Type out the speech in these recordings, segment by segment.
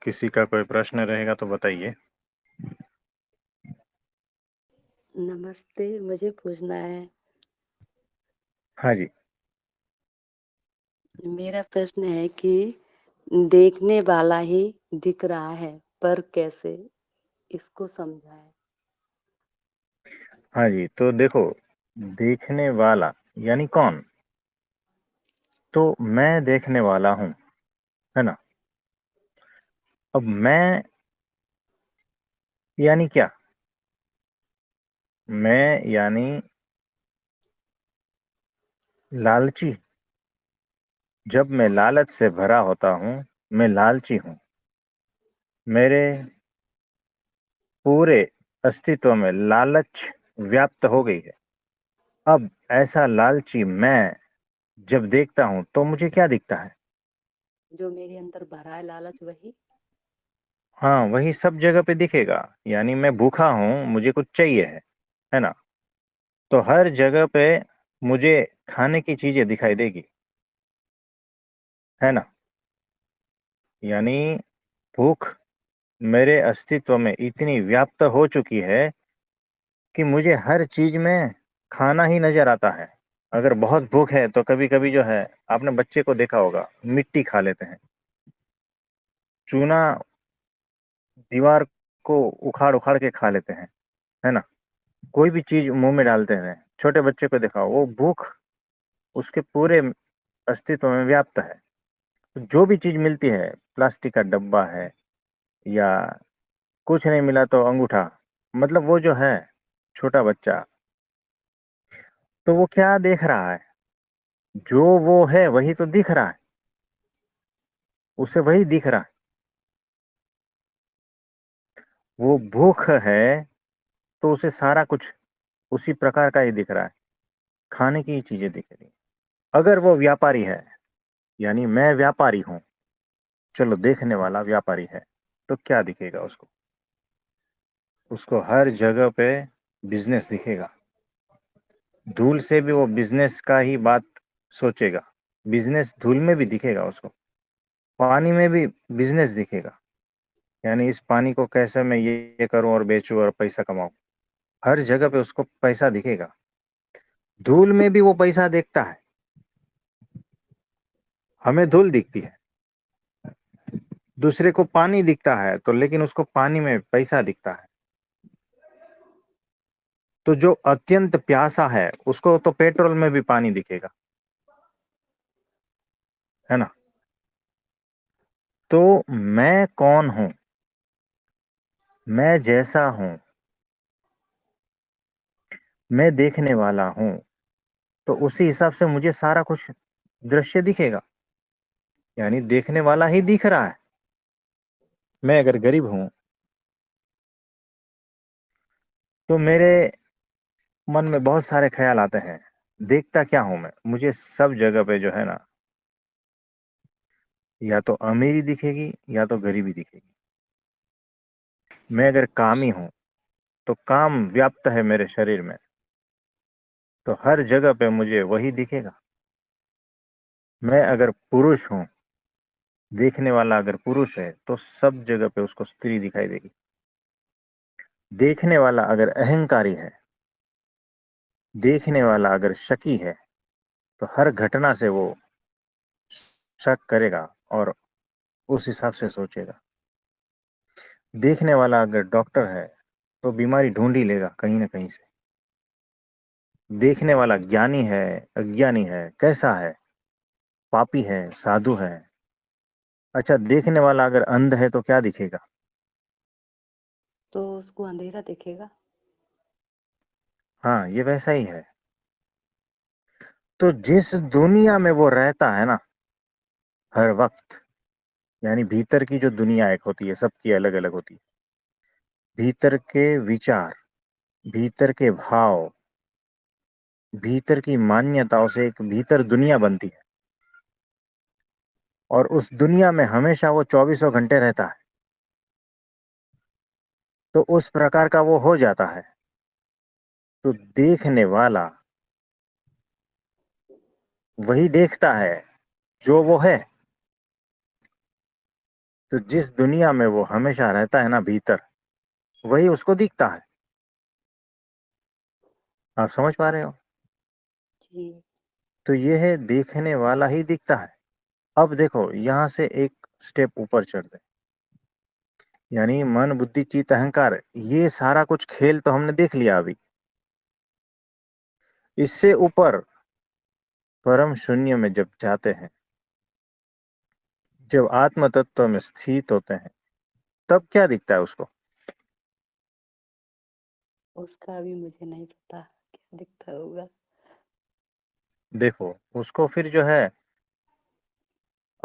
किसी का कोई प्रश्न रहेगा तो बताइए। नमस्ते, मुझे पूछना है। हाँ जी। मेरा प्रश्न है कि देखने वाला ही दिख रहा है, पर कैसे? इसको समझाएं। हाँ जी, तो देखो, देखने वाला यानी कौन? तो मैं देखने वाला हूँ, है ना। अब मैं यानी क्या? मैं यानी लालची। जब मैं लालच से भरा होता हूँ, मैं लालची हूँ। मेरे पूरे अस्तित्व में लालच व्याप्त हो गई है। अब ऐसा लालची मैं जब देखता हूँ तो मुझे क्या दिखता है? जो मेरे अंदर भरा है लालच, वही। हाँ, वही सब जगह पे दिखेगा। यानी मैं भूखा हूँ, मुझे कुछ चाहिए है ना। तो हर जगह पे मुझे खाने की चीजें दिखाई देगी, है ना। यानी भूख मेरे अस्तित्व में इतनी व्याप्त हो चुकी है कि मुझे हर चीज में खाना ही नजर आता है। अगर बहुत भूख है तो कभी कभी जो है, आपने बच्चे को देखा होगा, मिट्टी खा लेते हैं, चूना, दीवार को उखाड़ उखाड़ के खा लेते हैं, है ना। कोई भी चीज मुंह में डालते हैं, छोटे बच्चे को दिखाओ, वो भूख उसके पूरे अस्तित्व में व्याप्त है। तो जो भी चीज मिलती है, प्लास्टिक का डब्बा है या कुछ नहीं मिला तो अंगूठा, मतलब वो जो है छोटा बच्चा, तो वो क्या देख रहा है? जो वो है वही तो दिख रहा है, उसे वही दिख रहा है। वो भूख है तो उसे सारा कुछ उसी प्रकार का ही दिख रहा है, खाने की ही चीजें दिख रही हैं। अगर वो व्यापारी है, यानी मैं व्यापारी हूं, चलो देखने वाला व्यापारी है, तो क्या दिखेगा उसको? उसको हर जगह पे बिजनेस दिखेगा। धूल से भी वो बिजनेस का ही बात सोचेगा। बिजनेस धूल में भी दिखेगा उसको। पानी में भी बिजनेस दिखेगा। यानी इस पानी को कैसे मैं ये करूं और बेचूं और पैसा कमाऊं। हर जगह पे उसको पैसा दिखेगा। धूल में भी वो पैसा देखता है। हमें धूल दिखती है, दूसरे को पानी दिखता है, तो लेकिन उसको पानी में पैसा दिखता है। तो जो अत्यंत प्यासा है उसको तो पेट्रोल में भी पानी दिखेगा, है ना। तो मैं कौन हूं? मैं जैसा हूं, मैं देखने वाला हूं, तो उसी हिसाब से मुझे सारा कुछ दृश्य दिखेगा। यानी देखने वाला ही दिख रहा है। मैं अगर गरीब हूं तो मेरे मन में बहुत सारे ख्याल आते हैं। देखता क्या हूं मैं? मुझे सब जगह पे जो है ना, या तो अमीरी दिखेगी या तो गरीबी दिखेगी। मैं अगर कामी हूं तो काम व्याप्त है मेरे शरीर में, तो हर जगह पे मुझे वही दिखेगा। मैं अगर पुरुष हूं, देखने वाला अगर पुरुष है तो सब जगह पे उसको स्त्री दिखाई देगी। देखने वाला अगर अहंकारी है, देखने वाला अगर शकी है, तो हर घटना से वो शक करेगा और उस हिसाब से सोचेगा। देखने वाला अगर डॉक्टर है तो बीमारी ढूंढ ही लेगा कहीं ना कहीं से। देखने वाला ज्ञानी है, अज्ञानी है, कैसा है, पापी है, साधु है। अच्छा, देखने वाला अगर अंध है तो क्या दिखेगा? तो उसको अंधेरा दिखेगा। हाँ, ये वैसा ही है। तो जिस दुनिया में वो रहता है ना, हर वक्त, यानी भीतर की जो दुनिया एक होती है, सबकी अलग अलग होती है। भीतर के विचार, भीतर के भाव, भीतर की मान्यताओं से एक भीतर दुनिया बनती है। और उस दुनिया में हमेशा वो चौबीसों घंटे रहता है। तो उस प्रकार का वो हो जाता है। तो देखने वाला वही देखता है जो वो है। तो जिस दुनिया में वो हमेशा रहता है ना भीतर, वही उसको दिखता है। आप समझ पा रहे हो? जी। तो ये है, देखने वाला ही दिखता है। अब देखो, यहां से एक स्टेप ऊपर चढ़ते, यानी मन बुद्धि चित्त अहंकार, ये सारा कुछ खेल तो हमने देख लिया अभी। इससे ऊपर परम शून्य में जब जाते हैं, जब आत्म तत्व में स्थित होते हैं, तब क्या दिखता है उसको? उसका भी मुझे नहीं पता क्या दिखता होगा। देखो, उसको फिर जो है,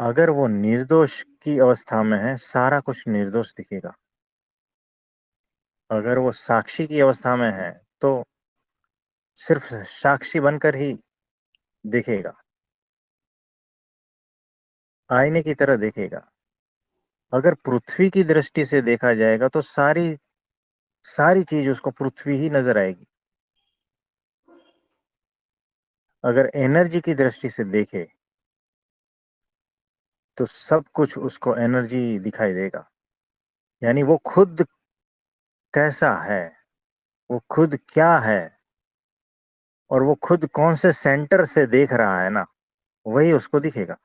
अगर वो निर्दोष की अवस्था में है, सारा कुछ निर्दोष दिखेगा। अगर वो साक्षी की अवस्था में है, तो सिर्फ साक्षी बनकर ही दिखेगा, आईने की तरह दिखेगा। अगर पृथ्वी की दृष्टि से देखा जाएगा, तो सारी सारी चीज उसको पृथ्वी ही नजर आएगी। अगर एनर्जी की दृष्टि से देखे, तो सब कुछ उसको एनर्जी दिखाई देगा। यानी वो खुद कैसा है, वो खुद क्या है, और वो खुद कौन से सेंटर से देख रहा है ना, वही उसको दिखेगा।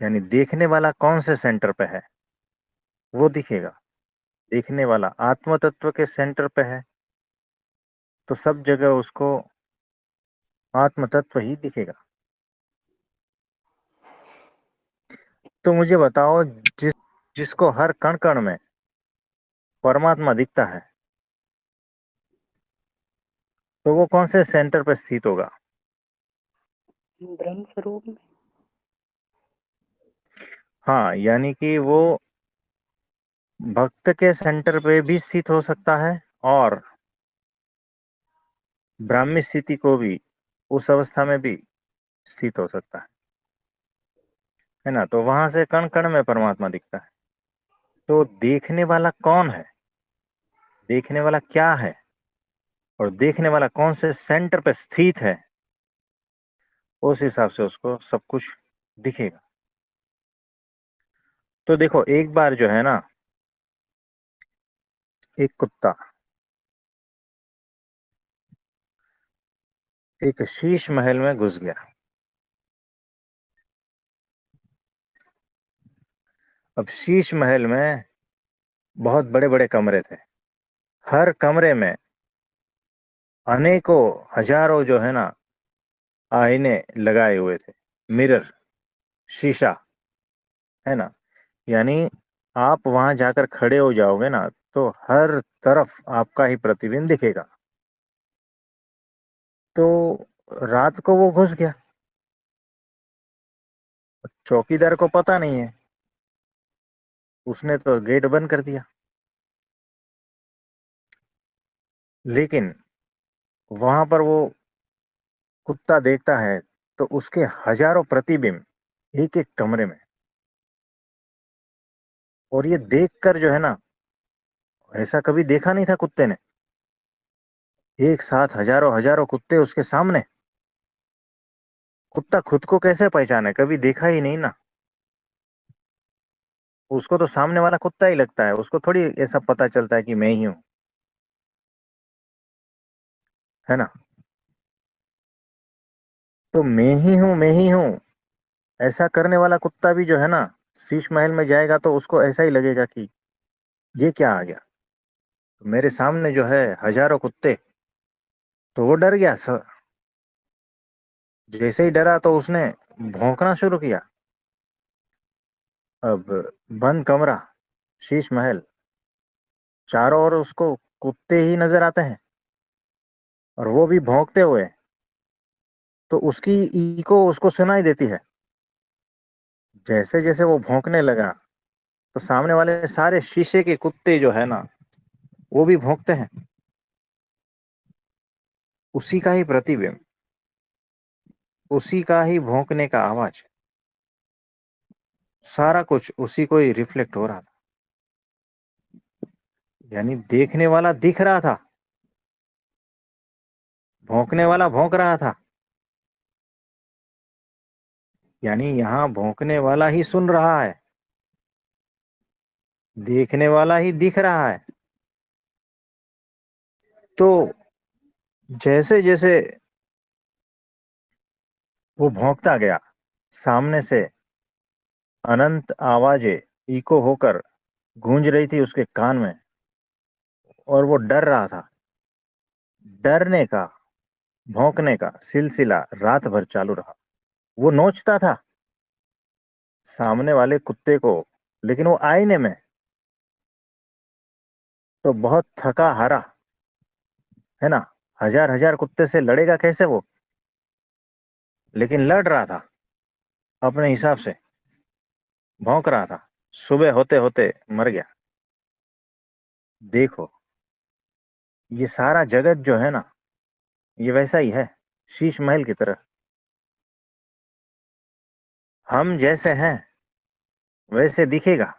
यानी देखने वाला कौन से सेंटर पे है, वो दिखेगा। देखने वाला आत्म तत्व के सेंटर पे है, तो सब जगह उसको आत्म तत्व ही दिखेगा। तो मुझे बताओ, जिसको हर कण कण में परमात्मा दिखता है, तो वो कौन से सेंटर पे स्थित होगा? ब्रह्म स्वरूप में। हाँ, यानी कि वो भक्त के सेंटर पे भी स्थित हो सकता है, और ब्राह्मी स्थिति को भी, उस अवस्था में भी स्थित हो सकता है ना? तो वहां से कण कण में परमात्मा दिखता है। तो देखने वाला कौन है, देखने वाला क्या है, और देखने वाला कौन से सेंटर पे स्थित है, उस हिसाब से उसको सब कुछ दिखेगा। तो देखो, एक बार जो है ना, एक कुत्ता एक शीश महल में घुस गया। अब शीश महल में बहुत बड़े बड़े कमरे थे। हर कमरे में अनेकों हजारों जो है ना, आईने लगाए हुए थे, मिरर, शीशा, है ना? यानी आप वहां जाकर खड़े हो जाओगे ना, तो हर तरफ आपका ही प्रतिबिंब दिखेगा। तो रात को वो घुस गया, चौकीदार को पता नहीं है, उसने तो गेट बंद कर दिया। लेकिन वहां पर वो कुत्ता देखता है, तो उसके हजारों प्रतिबिंब एक एक कमरे में। और ये देखकर जो है ना, ऐसा कभी देखा नहीं था कुत्ते ने, एक साथ हजारों हजारों कुत्ते उसके सामने। कुत्ता खुद को कैसे पहचाने, कभी देखा ही नहीं ना। उसको तो सामने वाला कुत्ता ही लगता है, उसको थोड़ी ऐसा पता चलता है कि मैं ही हूं, है ना? तो मैं ही हूं, मैं ही हूं, ऐसा करने वाला कुत्ता भी जो है ना, शीश महल में जाएगा तो उसको ऐसा ही लगेगा कि ये क्या आ गया। तो मेरे सामने जो है हजारों कुत्ते, तो वो डर गया। जैसे ही डरा, तो उसने भौंकना शुरू किया। अब बंद कमरा, शीश महल, चारों ओर उसको कुत्ते ही नजर आते हैं, और वो भी भौंकते हुए। तो उसकी ईको उसको सुनाई देती है। जैसे जैसे वो भौंकने लगा, तो सामने वाले सारे शीशे के कुत्ते जो है ना, वो भी भौंकते हैं, उसी का ही प्रतिबिंब, उसी का ही भौंकने का आवाज, सारा कुछ उसी को ही रिफ्लेक्ट हो रहा था। यानी देखने वाला दिख रहा था, भौंकने वाला भौंक रहा था। यानी यहाँ भौंकने वाला ही सुन रहा है, देखने वाला ही दिख रहा है। तो जैसे जैसे वो भौंकता गया, सामने से अनंत आवाजें इको होकर गूंज रही थी उसके कान में, और वो डर रहा था। डरने का, भौंकने का सिलसिला रात भर चालू रहा। वो नोचता था सामने वाले कुत्ते को, लेकिन वो आईने में तो बहुत थका हारा, है ना। हजार हजार कुत्ते से लड़ेगा कैसे वो, लेकिन लड़ रहा था अपने हिसाब से, भौंक रहा था। सुबह होते होते मर गया। देखो, ये सारा जगत जो है ना, ये वैसा ही है, शीश महल की तरह। हम जैसे हैं वैसे दिखेगा।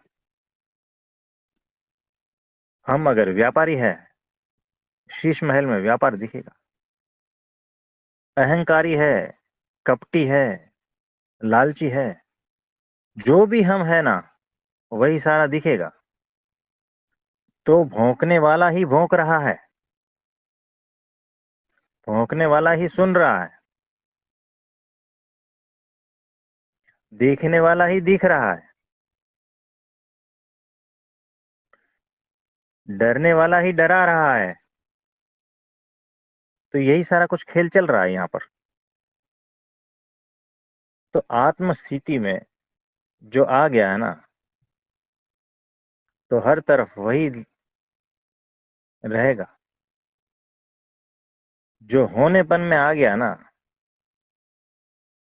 हम अगर व्यापारी है, शीश महल में व्यापार दिखेगा। अहंकारी है, कपटी है, लालची है, जो भी हम है ना, वही सारा दिखेगा। तो भौंकने वाला ही भौंक रहा है, भौंकने वाला ही सुन रहा है, देखने वाला ही दिख रहा है, डरने वाला ही डरा रहा है। तो यही सारा कुछ खेल चल रहा है यहाँ पर। तो आत्म स्थिति में जो आ गया है ना, तो हर तरफ वही रहेगा। जो होनेपन में आ गया ना,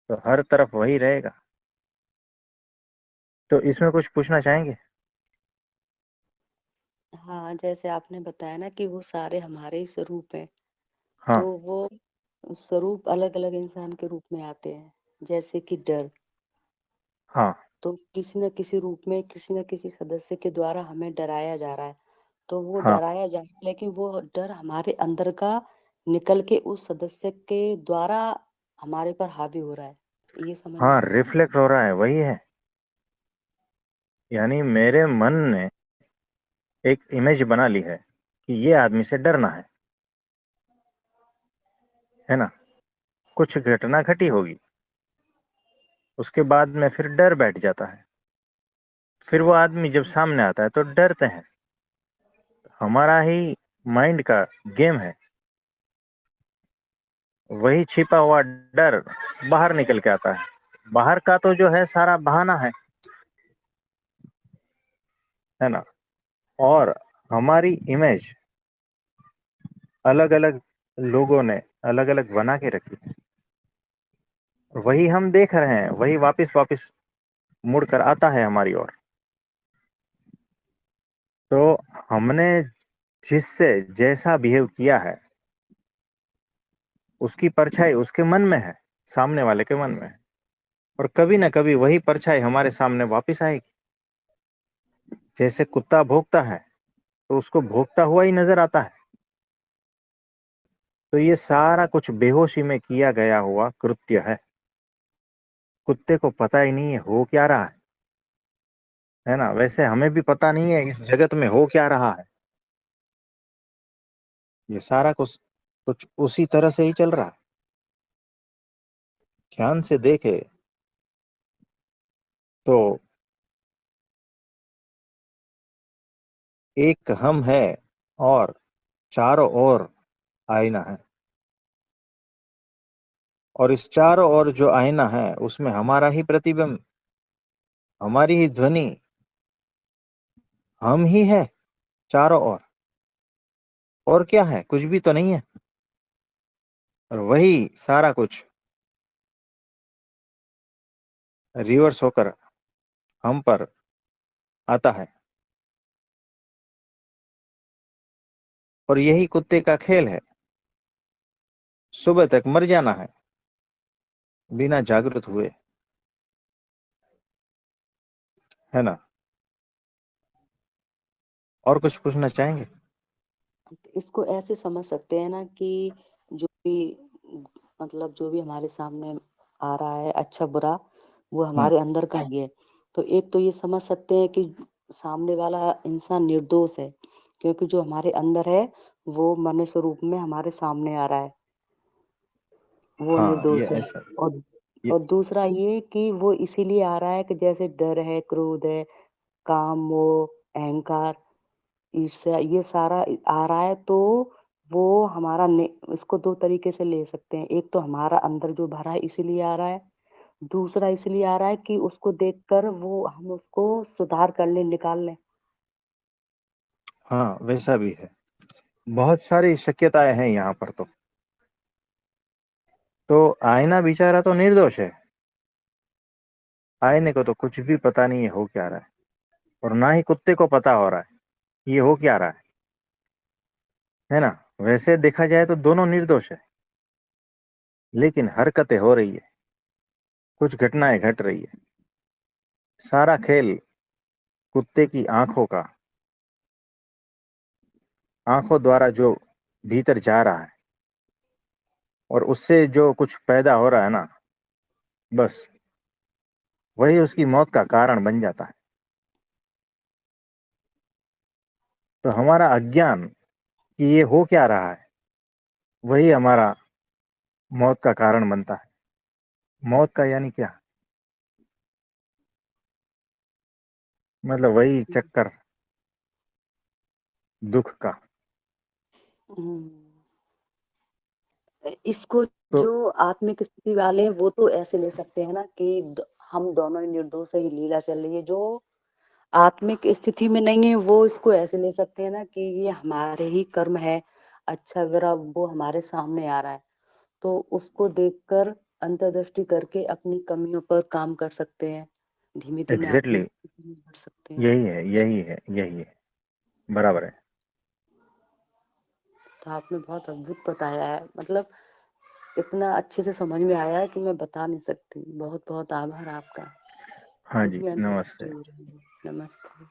तो हर तरफ वही रहेगा। तो इसमें कुछ पूछना चाहेंगे? हाँ, जैसे आपने बताया ना कि वो सारे हमारे ही स्वरूप हैं, हाँ। तो वो स्वरूप अलग अलग इंसान के रूप में आते हैं। जैसे कि डर, हाँ। तो किसी न किसी रूप में किसी न किसी सदस्य के द्वारा हमें डराया जा रहा है। तो वो हाँ। डराया जा रहा है, लेकिन वो डर हमारे अंदर का निकल के उस सदस्य के द्वारा हमारे पर हावी हो रहा है। ये समझ में हाँ, आया ना? रिफ्लेक्ट हो रहा है, वही है। यानी मेरे मन ने एक इमेज बना ली है कि ये आदमी से डरना है ना। कुछ घटना घटी होगी, उसके बाद में फिर डर बैठ जाता है। फिर वो आदमी जब सामने आता है तो डरते हैं। हमारा ही माइंड का गेम है। वही छिपा हुआ डर बाहर निकल के आता है। बाहर का तो जो है सारा बहाना है ना। और हमारी इमेज अलग अलग लोगों ने अलग अलग बना के रखी है। वही हम देख रहे हैं, वही वापस वापस मुड़कर आता है हमारी ओर। तो हमने जिससे जैसा बिहेव किया है, उसकी परछाई उसके मन में है, सामने वाले के मन में है। और कभी ना कभी वही परछाई हमारे सामने वापस आएगी। जैसे कुत्ता भौंकता है, तो उसको भौंकता हुआ ही नजर आता है। तो ये सारा कुछ बेहोशी में किया गया हुआ कृत्य है। कुत्ते को पता ही नहीं है हो क्या रहा है ना। वैसे हमें भी पता नहीं है इस जगत में हो क्या रहा है। ये सारा कुछ कुछ उसी तरह से ही चल रहा है। ध्यान से देखे तो एक हम है, और चारों ओर आईना है। और इस चारों ओर जो आईना है उसमें हमारा ही प्रतिबिंब, हमारी ही ध्वनि, हम ही है चारों ओर। और क्या है, कुछ भी तो नहीं है। और वही सारा कुछ रिवर्स होकर हम पर आता है। और यही कुत्ते का खेल है, सुबह तक मर जाना है बिना जागृत हुए, है ना। और कुछ पूछना चाहेंगे? इसको ऐसे समझ सकते हैं ना कि जो भी मतलब जो भी हमारे सामने आ रहा है, अच्छा बुरा, वो हम्म। हमारे अंदर का ही है। तो एक तो ये समझ सकते हैं कि सामने वाला इंसान निर्दोष है, क्योंकि जो हमारे अंदर है वो मनुष्य रूप में हमारे सामने आ रहा है, वो हाँ निर्दोष ये है। ऐसा और ये और दूसरा ये कि वो इसीलिए आ रहा है कि जैसे डर है, क्रोध है, काम, मोह, अहंकार, ईर्ष्या, ये सारा आ रहा है। तो वो हमारा इसको दो तरीके से ले सकते हैं। एक तो हमारा अंदर जो भरा है इसीलिए आ रहा है, दूसरा इसलिए आ रहा है कि उसको देखकर वो हम उसको सुधार कर लें, निकाल लें। हाँ वैसा भी है, बहुत सारी शक्यताएं हैं यहाँ पर। तो आईना बेचारा तो निर्दोष है, आईने को तो कुछ भी पता नहीं है हो क्या रहा है, और ना ही कुत्ते को पता हो रहा है ये हो क्या रहा है ना। वैसे देखा जाए तो दोनों निर्दोष है, लेकिन हरकतें हो रही है, कुछ घटनाएं घट रही है। सारा खेल कुत्ते की आंखों का, आंखों द्वारा जो भीतर जा रहा है, और उससे जो कुछ पैदा हो रहा है ना, बस वही उसकी मौत का कारण बन जाता है। तो हमारा अज्ञान कि ये हो क्या रहा है, वही हमारा मौत का कारण बनता है। मौत का यानी क्या, मतलब वही चक्कर, दुख का। हम्म। इसको तो जो आत्मिक स्थिति वाले हैं वो तो ऐसे ले सकते हैं ना कि हम दोनों ही निर्दोष है, ये लीला चल रही है। जो आत्मिक स्थिति में नहीं है वो इसको ऐसे ले सकते हैं ना कि ये हमारे ही कर्म है। अच्छा बुरा वो हमारे सामने आ रहा है, तो उसको देखकर अंतर्दृष्टि करके अपनी कमियों पर काम कर सकते हैं, धीमे धीमे एग्जैक्टली आत्मिक exactly, स्थिति में बढ़ सकते हैं। यही है यही है यही है, बराबर है। तो आपने बहुत अद्भुत बताया है, मतलब इतना अच्छे से समझ में आया है कि मैं बता नहीं सकती। बहुत बहुत आभार आपका। हाँ जी, मेरी नमस्ते। अंतर्दृष्टि हो रही है। नमस्ते।